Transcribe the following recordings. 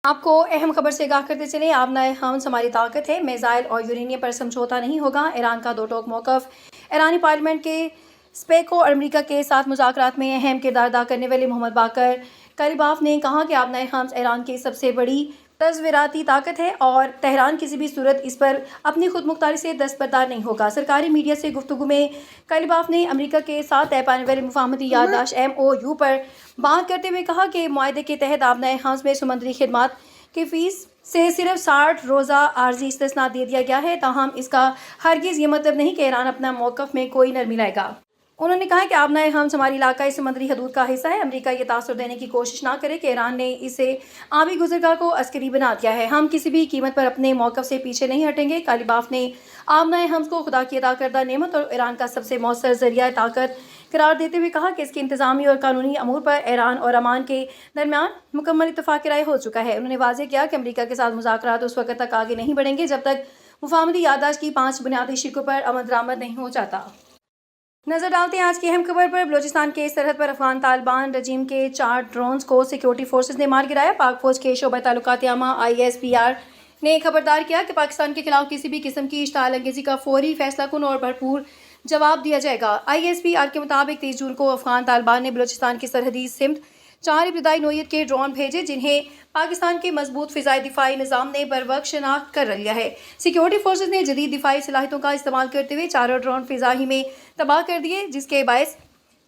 آپ کو اہم خبر سے آگاہ کرتے چلیں، آبنائے حمز ہماری طاقت ہے، میزائل اور یورینیم پر سمجھوتا نہیں ہوگا، ایران کا دو ٹوک موقف۔ ایرانی پارلیمنٹ کے اسپیکر اور امریکہ کے ساتھ مذاکرات میں اہم کردار ادا کرنے والے محمد باقر کلیباف نے کہا کہ آبنائے حمز ایران کی سب سے بڑی تصویراتی طاقت ہے اور تہران کسی بھی صورت اس پر اپنی خود مختاری سے دستبردار نہیں ہوگا۔ سرکاری میڈیا سے گفتگو میں کلیباف نے امریکہ کے ساتھ طے پانے والی مفاہمتی یادداشت MOU پر بات کرتے ہوئے کہا کہ معاہدے کے تحت آبنائے حمز میں سمندری خدمات کی فیس سے صرف 60 روزہ عارضی استثناء دے دیا گیا ہے، تاہم اس کا ہرگز یہ مطلب نہیں کہ ایران اپنا موقف میں کوئی نرمی لائے گا۔ انہوں نے کہا کہ آبنائے حمز ہماری علاقائی سمندری حدود کا حصہ ہے، امریکہ یہ تاثر دینے کی کوشش نہ کرے کہ ایران نے اسے آبی گزرگاہ کو عسکری بنا دیا ہے، ہم کسی بھی قیمت پر اپنے موقف سے پیچھے نہیں ہٹیں گے۔ کلیباف نے آبنائے حمز کو خدا کی عطا کردہ نعمت اور ایران کا سب سے مؤثر ذریعہ طاقت قرار دیتے ہوئے کہا کہ اس کے انتظامی اور قانونی امور پر ایران اور عمان کے درمیان مکمل اتفاق رائے ہو چکا ہے۔ انہوں نے واضح کیا کہ امریکہ کے ساتھ مذاکرات اس وقت تک آگے نہیں بڑھیں گے جب تک مفاہمتی یادداشت کی 5 بنیادی شقوں پر عمل درآمد نہیں ہو جاتا۔ نظر ڈالتے ہیں آج کی اہم خبر پر۔ بلوچستان کے سرحد پر افغان طالبان رجیم کے 4 ڈرونز کو سیکورٹی فورسز نے مار گرایا۔ پاک فوج کے شعبہ تعلقات عامہ ISPR نے خبردار کیا کہ پاکستان کے خلاف کسی بھی قسم کی اشتعال انگیزی کا فوری، فیصلہ کن اور بھرپور جواب دیا جائے گا۔ ISPR کے مطابق 30 جون کو افغان طالبان نے بلوچستان کی سرحدی سمت 4 ابتدائی نوعیت کے ڈرون بھیجے، جنہیں پاکستان کے مضبوط فضائی دفاعی نظام نے بروقت شناخت کر لیا ہے۔ سیکورٹی فورسز نے جدید دفاعی صلاحیتوں کا استعمال کرتے ہوئے چاروں ڈرون فضا ہی میں تباہ کر دیے، جس کے باعث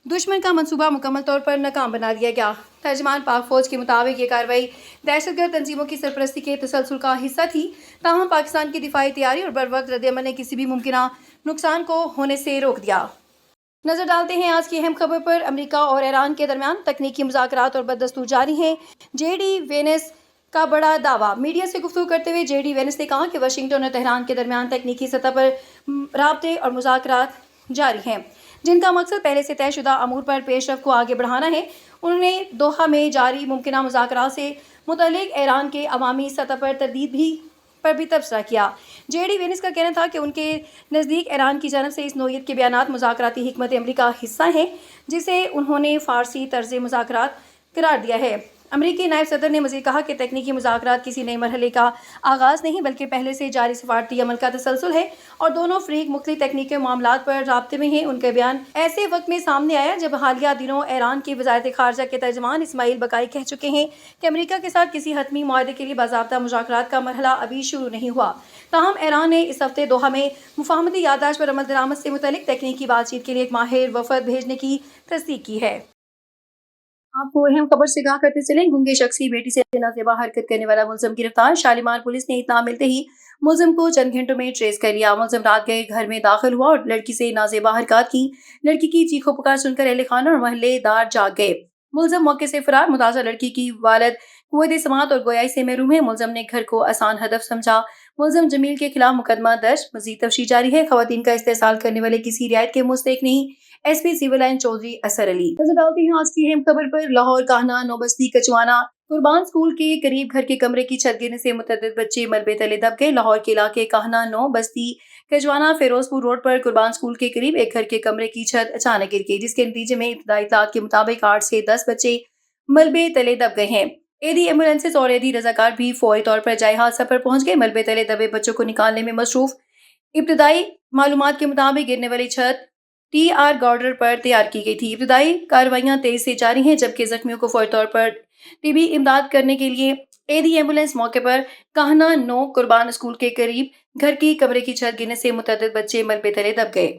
دشمن کا منصوبہ مکمل طور پر ناکام بنا دیا گیا۔ ترجمان پاک فوج کے مطابق یہ کارروائی دہشت گرد تنظیموں کی سرپرستی کے تسلسل کا حصہ تھی، تاہم پاکستان کی دفاعی تیاری اور بروقت ردعمل نے کسی بھی ممکنہ نقصان کو ہونے سے روک دیا۔ نظر ڈالتے ہیں آج کی اہم خبر پر۔ امریکہ اور ایران کے درمیان تکنیکی مذاکرات اور بدستور جاری ہیں، JD وینس کا بڑا دعویٰ۔ میڈیا سے گفتگو کرتے ہوئے JD وینس نے کہا کہ واشنگٹن اور تہران کے درمیان تکنیکی سطح پر رابطے اور مذاکرات جاری ہیں، جن کا مقصد پہلے سے طے شدہ امور پر پیش رفت کو آگے بڑھانا ہے۔ انہوں نے دوحہ میں جاری ممکنہ مذاکرات سے متعلق ایران کے عوامی سطح پر تردید پر بھی تبصرہ کیا۔ JD وینس کا کہنا تھا کہ ان کے نزدیک ایران کی جانب سے اس نوعیت کے بیانات مذاکراتی حکمت عملی کا حصہ ہیں، جسے انہوں نے فارسی طرز مذاکرات قرار دیا ہے۔ امریکی نائب صدر نے مزید کہا کہ تکنیکی مذاکرات کسی نئے مرحلے کا آغاز نہیں بلکہ پہلے سے جاری سفارتی عمل کا تسلسل ہے اور دونوں فریق مختلف تکنیکی معاملات پر رابطے میں ہیں۔ ان کا بیان ایسے وقت میں سامنے آیا جب حالیہ دنوں ایران کی وزارت خارجہ کے ترجمان اسماعیل بقائی کہہ چکے ہیں کہ امریکہ کے ساتھ کسی حتمی معاہدے کے لیے باضابطہ مذاکرات کا مرحلہ ابھی شروع نہیں ہوا۔ تاہم ایران نے اس ہفتے دوحہ میں مفاہمتی یادداشت پر عمل درآمد سے متعلق تکنیکی بات چیت کے لیے ایک ماہر وفد بھیجنے کی تصدیق کی ہے۔ آپ کو اہم خبر سے آگاہ کرتے چلیں، گونگے شخص کی بیٹی سے نازیبا حرکت کرنے والا ملزم گرفتار۔ شالیمار پولیس نے اطلاع ملتے ہی ملزم کو چند گھنٹوں میں ٹریس کر لیا۔ ملزم رات گئے گھر میں داخل ہوا اور لڑکی سے نازیبا حرکات کی۔ لڑکی کی چیخو پکار سن کر اہل خانہ اور محلے دار جاگ گئے۔ ملزم موقع سے فرار۔ متاثرہ لڑکی کی والد قوت سماعت اور گویائی سے محروم ہے۔ ملزم نے گھر کو آسان ہدف سمجھا۔ ملزم جمیل کے خلاف مقدمہ درج، مزید تفتیش جاری ہے۔ خواتین کا استحصال کرنے والے کسی رعایت کے مستحق نہیں، SP سول لائن چودھری اثر علی۔ نظر ڈالتے ہیں آج کی اہم خبر پر۔ لاہور کاہنہ نوبستی کچوانا قربان اسکول کے قریب گھر کے کمرے کی چھت گرنے سے متعدد بچے ملبے تلے دب گئے۔ لاہور کے علاقے کاہنہ نو بستی کچوانا فیروز پور روڈ پر قربان اسکول کے قریب ایک گھر کے کمرے کی چھت اچانک گر گئی، جس کے نتیجے میں ابتدائی اطلاعات کے مطابق 8 سے 10 بچے ملبے تلے دب گئے ہیں۔ AD ایمبولینسز اور AD رضاکار بھی فوری طور پر جائے حادثہ پر پہنچ گئے۔ ملبے تلے دبے بچوں کو نکالنے میں مصروف۔ ابتدائی معلومات کے مطابق گرنے والی چھت TR گارڈر پر تیار کی گئی تھی۔ ابتدائی کارروائیاں تیزی سے جاری ہیں، جبکہ زخمیوں کو فوری طور پر طبی امداد کرنے کے لیے AD ایمبولینس موقع پر کاہنہ نو قربان اسکول کے قریب گھر کی کمرے کی چھت گرنے سے متعدد بچے ملبے تلے دب گئے۔